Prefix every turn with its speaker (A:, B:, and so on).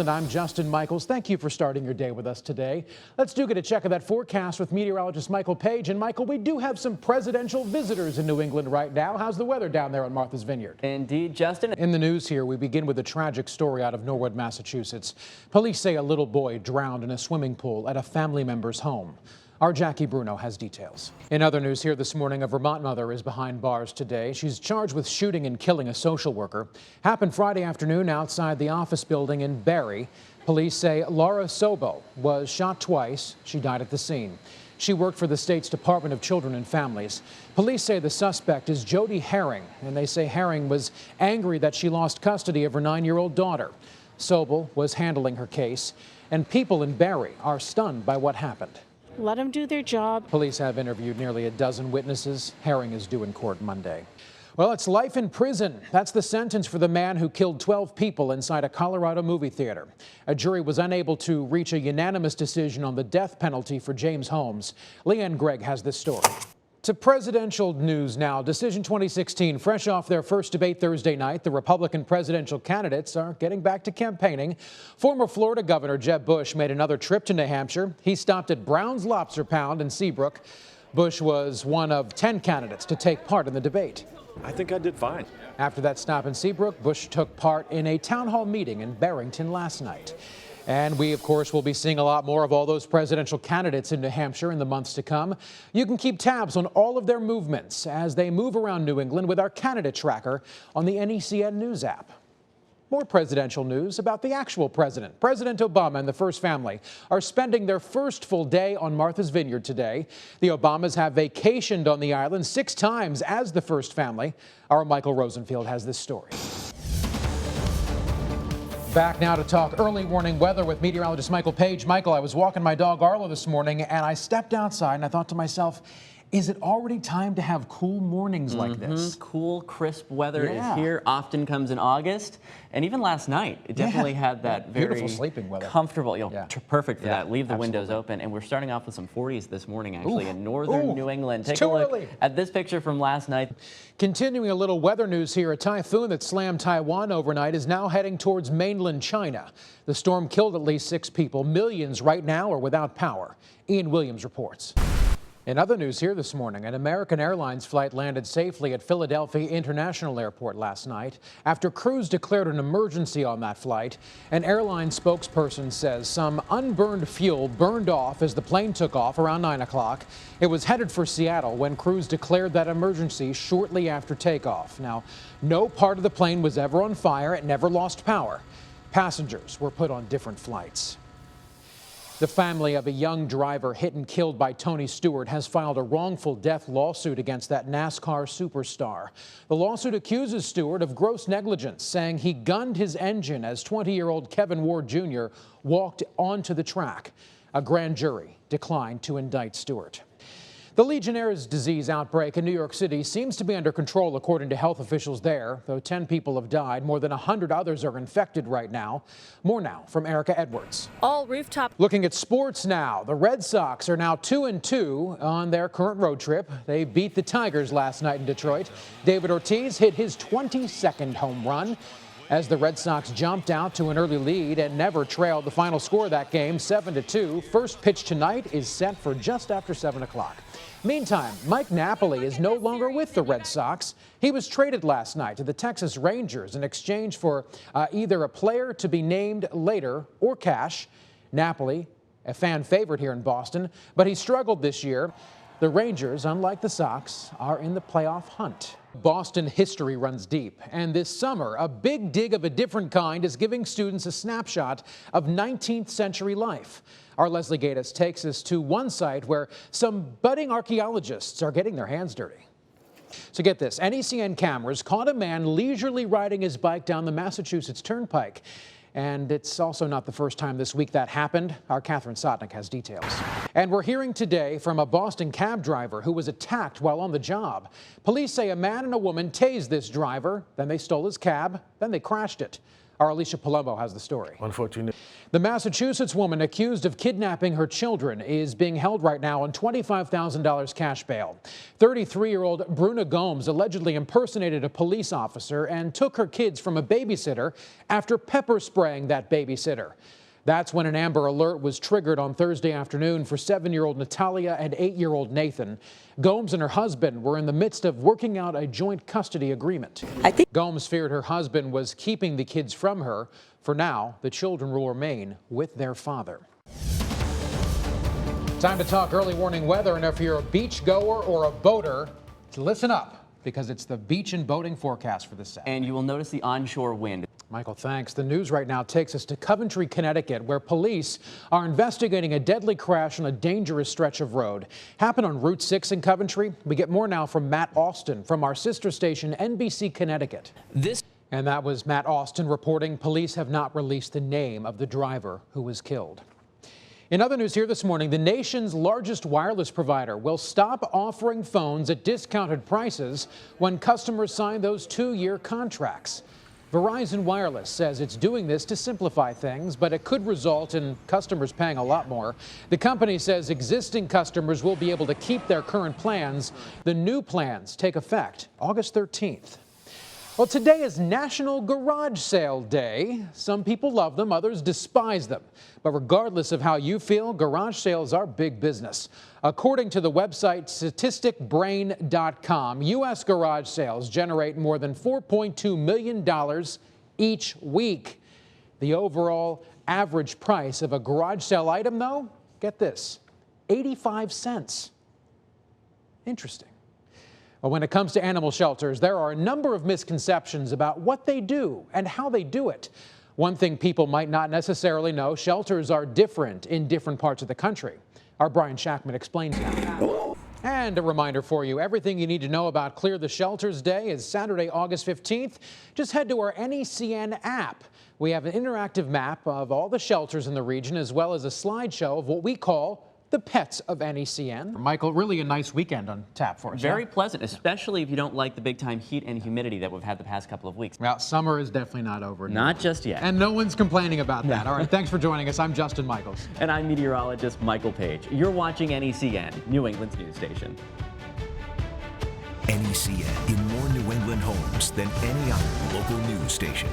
A: And I'm Justin Michaels. Thank you for starting your day with us today. Let's get a check of that forecast with meteorologist Michael Page. And Michael, we do have some presidential visitors in New England right now. How's the weather down there on Martha's Vineyard?
B: Indeed, Justin.
A: In the news here, we begin with a tragic story out of Norwood, Massachusetts. Police say a little boy drowned in a swimming pool at a family member's home. Our Jackie Bruno has details. In other news here this morning, a Vermont mother is behind bars today. She's charged with shooting and killing a social worker. Happened Friday afternoon outside the office building in Barrie. Police say Laura Sobo was shot twice. She died at the scene. She worked for the state's Department of Children and Families. Police say the suspect is Jody Herring, and they say Herring was angry that she lost custody of her 9-year-old daughter. Sobel was handling her case, and people in Barrie are stunned by what happened.
C: Let them do their job.
A: Police have interviewed nearly a dozen witnesses. Herring is due in court Monday. Well, it's life in prison. That's the sentence for the man who killed 12 people inside a Colorado movie theater. A jury was unable to reach a unanimous decision on the death penalty for James Holmes. Leanne Gregg has this story. To presidential news now. Decision 2016, fresh off their first debate Thursday night, the Republican presidential candidates are getting back to campaigning. Former Florida Governor Jeb Bush made another trip to New Hampshire. He stopped at Brown's Lobster Pound in Seabrook. Bush was one of 10 candidates to take part in the debate.
D: I think I did fine.
A: After that stop in Seabrook, Bush took part in a town hall meeting in Barrington last night. And we, of course, will be seeing a lot more of all those presidential candidates in New Hampshire in the months to come. You can keep tabs on all of their movements as they move around New England with our candidate tracker on the NECN News app. More presidential news about the actual president. President Obama and the first family are spending their first full day on Martha's Vineyard today. The Obamas have vacationed on the island 6 times as the first family. Our Michael Rosenfield has this story. Back now to talk early warning weather with meteorologist Michael Page. Michael, I was walking my dog Arlo this morning and I stepped outside and I thought to myself, is it already time to have cool mornings like this?
B: Cool, crisp weather is here, often comes in August. And even last night, it definitely had that very
A: beautiful sleeping weather.
B: Comfortable, perfect for that. Leave the windows
A: absolutely
B: open. And we're starting off with some 40s this morning, actually, in northern New England. Take
A: too
B: a look
A: early.
B: at this picture from last night.
A: Continuing a little weather news here, a typhoon that slammed Taiwan overnight is now heading towards mainland China. The storm killed at least 6 people. Millions right now are without power. Ian Williams reports. In other news here this morning, an American Airlines flight landed safely at Philadelphia International Airport last night after crews declared an emergency on that flight. An airline spokesperson says some unburned fuel burned off as the plane took off around 9 o'clock. It was headed for Seattle when crews declared that emergency shortly after takeoff. Now, no part of the plane was ever on fire. It never lost power. Passengers were put on different flights. The family of a young driver hit and killed by Tony Stewart has filed a wrongful death lawsuit against that NASCAR superstar. The lawsuit accuses Stewart of gross negligence, saying he gunned his engine as 20-year-old Kevin Ward Jr. walked onto the track. A grand jury declined to indict Stewart. The Legionnaire's disease outbreak in New York City seems to be under control, according to health officials there. Though 10 people have died, more than 100 others are infected right now. More now from Erica Edwards.
C: All rooftop.
A: Looking at sports now, the Red Sox are now 2-2 on their current road trip. They beat the Tigers last night in Detroit. David Ortiz hit his 22nd home run as the Red Sox jumped out to an early lead and never trailed. The final score of that game, 7-2. First pitch tonight is set for just after 7 o'clock. Meantime, Mike Napoli is no longer with the Red Sox. He was traded last night to the Texas Rangers in exchange for either a player to be named later or cash. Napoli, a fan favorite here in Boston, but he struggled this year. The Rangers, unlike the Sox, are in the playoff hunt. Boston history runs deep, and this summer, a big dig of a different kind is giving students a snapshot of 19th century life. Our Leslie Gatiss takes us to one site where some budding archaeologists are getting their hands dirty. So get this, NECN cameras caught a man leisurely riding his bike down the Massachusetts Turnpike. And it's also not the first time this week that happened. Our Catherine Sotnick has details. And we're hearing today from a Boston cab driver who was attacked while on the job. Police say a man and a woman tased this driver, then they stole his cab, then they crashed it. Our Alicia Palumbo has the story.
D: Unfortunately.
A: The Massachusetts woman accused of kidnapping her children is being held right now on $25,000 cash bail. 33-year-old Bruna Gomes allegedly impersonated a police officer and took her kids from a babysitter after pepper spraying that babysitter. That's when an Amber Alert was triggered on Thursday afternoon for 7-year-old Natalia and 8-year-old Nathan. Gomes and her husband were in the midst of working out a joint custody agreement. Gomes feared her husband was keeping the kids from her. For now, the children will remain with their father. Time to talk early warning weather, and if you're a beach goer or a boater, listen up, because it's the beach and boating forecast for this Saturday.
B: And you will notice the onshore wind.
A: Michael, thanks. The news right now takes us to Coventry, Connecticut, where police are investigating a deadly crash on a dangerous stretch of road. Happened on Route 6 in Coventry. We get more now from Matt Austin from our sister station, NBC Connecticut. And that was Matt Austin reporting police have not released the name of the driver who was killed. In other news here this morning, the nation's largest wireless provider will stop offering phones at discounted prices when customers sign those 2-year contracts. Verizon Wireless says it's doing this to simplify things, but it could result in customers paying a lot more. The company says existing customers will be able to keep their current plans. The new plans take effect August 13th. Well, today is National Garage Sale Day. Some people love them, others despise them. But regardless of how you feel, garage sales are big business. According to the website statisticbrain.com, U.S. garage sales generate more than $4.2 million each week. The overall average price of a garage sale item, though, get this, 85 cents. Interesting. Well, when it comes to animal shelters, there are a number of misconceptions about what they do and how they do it. One thing people might not necessarily know, shelters are different in different parts of the country. Our Brian Shackman explains that. And a reminder for you, everything you need to know about Clear the Shelters Day is Saturday, August 15th. Just head to our NECN app. We have an interactive map of all the shelters in the region, as well as a slideshow of what we call the pets of NECN. Michael, really a nice weekend on tap for us.
B: Very pleasant, especially if you don't like the big time heat and humidity that we've had the past couple of weeks.
A: Well, summer is definitely not over.
B: Not just yet.
A: And no one's complaining about that. All right, thanks for joining us. I'm Justin Michaels.
B: And I'm meteorologist Michael Page. You're watching NECN, New England's news station.
E: NECN in more New England homes than any other local news station.